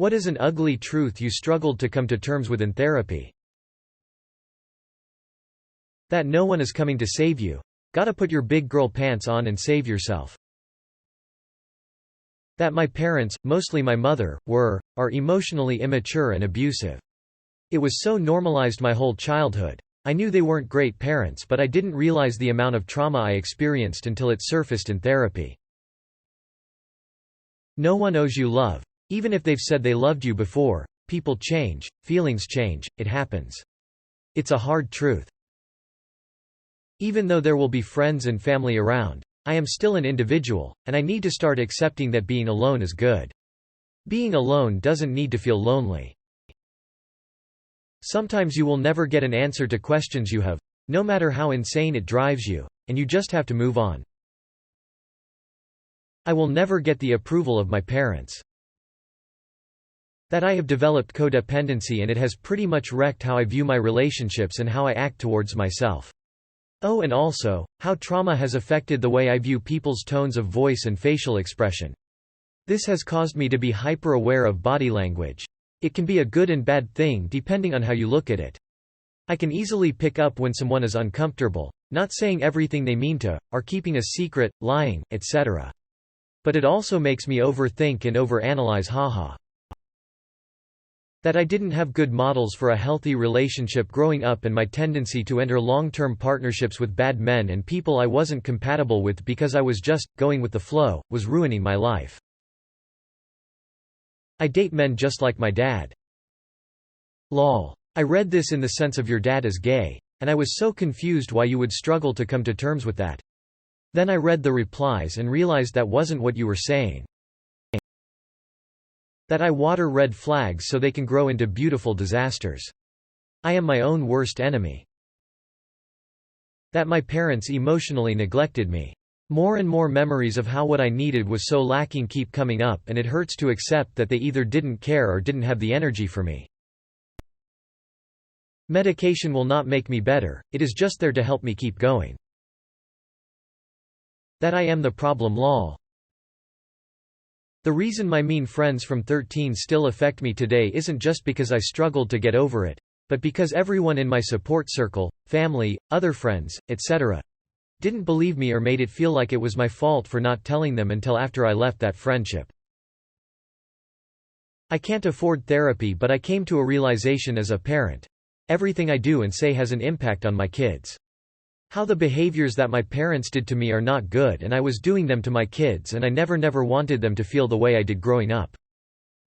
What is an ugly truth you struggled to come to terms with in therapy? That no one is coming to save you. Gotta put your big girl pants on and save yourself. That my parents, mostly my mother, are emotionally immature and abusive. It was so normalized my whole childhood. I knew they weren't great parents, but I didn't realize the amount of trauma I experienced until it surfaced in therapy. No one owes you love. Even if they've said they loved you before, people change, feelings change, it happens. It's a hard truth. Even though there will be friends and family around, I am still an individual, and I need to start accepting that being alone is good. Being alone doesn't need to feel lonely. Sometimes you will never get an answer to questions you have, no matter how insane it drives you, and you just have to move on. I will never get the approval of my parents. That I have developed codependency and it has pretty much wrecked how I view my relationships and how I act towards myself. Oh, and also, how trauma has affected the way I view people's tones of voice and facial expression. This has caused me to be hyper-aware of body language. It can be a good and bad thing depending on how you look at it. I can easily pick up when someone is uncomfortable, not saying everything they mean to, or keeping a secret, lying, etc. But it also makes me overthink and overanalyze. Haha. That I didn't have good models for a healthy relationship growing up and my tendency to enter long-term partnerships with bad men and people I wasn't compatible with because I was just going with the flow, was ruining my life. I date men just like my dad. Lol. I read this in the sense of your dad is gay, and I was so confused why you would struggle to come to terms with that. Then I read the replies and realized that wasn't what you were saying. That I water red flags so they can grow into beautiful disasters. I am my own worst enemy. That my parents emotionally neglected me. More and more memories of how what I needed was so lacking keep coming up, and it hurts to accept that they either didn't care or didn't have the energy for me. Medication will not make me better, it is just there to help me keep going. That I am the problem. Lol. The reason my mean friends from 13 still affect me today isn't just because I struggled to get over it, but because everyone in my support circle, family, other friends, etc., didn't believe me or made it feel like it was my fault for not telling them until after I left that friendship. I can't afford therapy, but I came to a realization as a parent. Everything I do and say has an impact on my kids. How the behaviors that my parents did to me are not good, and I was doing them to my kids, and I never wanted them to feel the way I did growing up.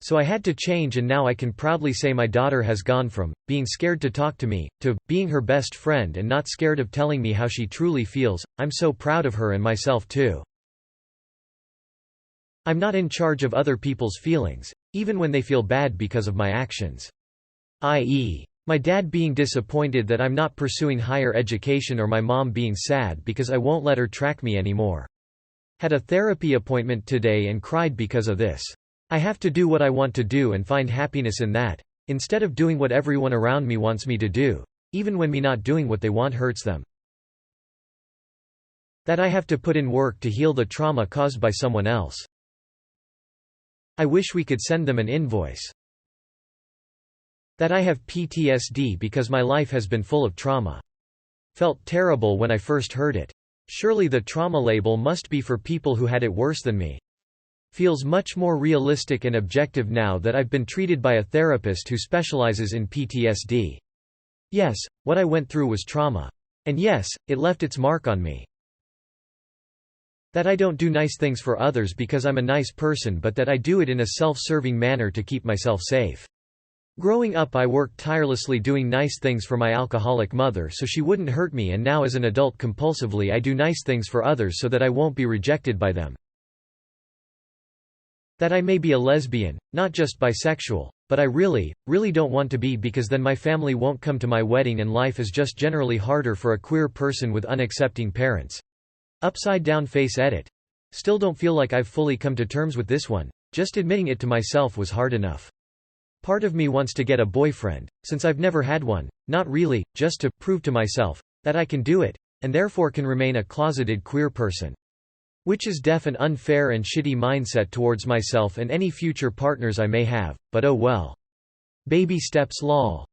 So I had to change, and now I can proudly say my daughter has gone from being scared to talk to me, to being her best friend and not scared of telling me how she truly feels. I'm so proud of her and myself too. I'm not in charge of other people's feelings, even when they feel bad because of my actions. I.e., my dad being disappointed that I'm not pursuing higher education, or my mom being sad because I won't let her track me anymore. Had a therapy appointment today and cried because of this. I have to do what I want to do and find happiness in that, instead of doing what everyone around me wants me to do, even when me not doing what they want hurts them. That I have to put in work to heal the trauma caused by someone else. I wish we could send them an invoice. That I have PTSD because my life has been full of trauma. Felt terrible when I first heard it. Surely the trauma label must be for people who had it worse than me. Feels much more realistic and objective now that I've been treated by a therapist who specializes in PTSD. Yes, what I went through was trauma. And yes, it left its mark on me. That I don't do nice things for others because I'm a nice person, but that I do it in a self-serving manner to keep myself safe. Growing up I worked tirelessly doing nice things for my alcoholic mother so she wouldn't hurt me, and now as an adult compulsively I do nice things for others so that I won't be rejected by them. That I may be a lesbian, not just bisexual, but I really don't want to be, because then my family won't come to my wedding and life is just generally harder for a queer person with unaccepting parents. Upside down face edit. Still don't feel like I've fully come to terms with this one, just admitting it to myself was hard enough. Part of me wants to get a boyfriend, since I've never had one, not really, just to prove to myself that I can do it, and therefore can remain a closeted queer person. which is deaf and unfair and shitty mindset towards myself and any future partners I may have, but oh well. Baby steps lol.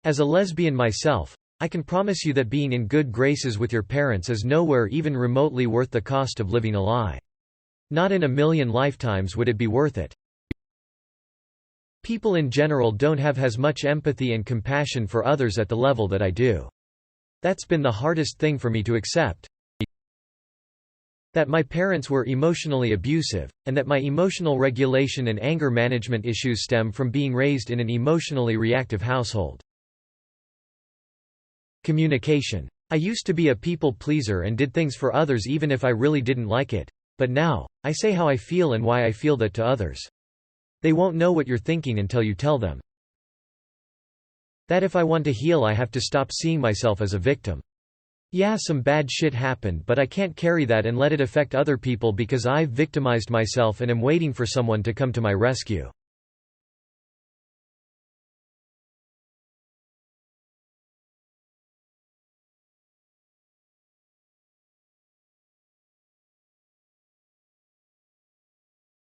As a lesbian myself, I can promise you that being in good graces with your parents is nowhere even remotely worth the cost of living a lie. Not in a million lifetimes would it be worth it. People in general don't have as much empathy and compassion for others at the level that I do. That's been the hardest thing for me to accept. That my parents were emotionally abusive, and that my emotional regulation and anger management issues stem from being raised in an emotionally reactive household. Communication. I used to be a people pleaser and did things for others even if I really didn't like it. But now, I say how I feel and why I feel that to others. They won't know what you're thinking until you tell them. That if I want to heal I have to stop seeing myself as a victim. Yeah, some bad shit happened, but I can't carry that and let it affect other people because I've victimized myself and am waiting for someone to come to my rescue.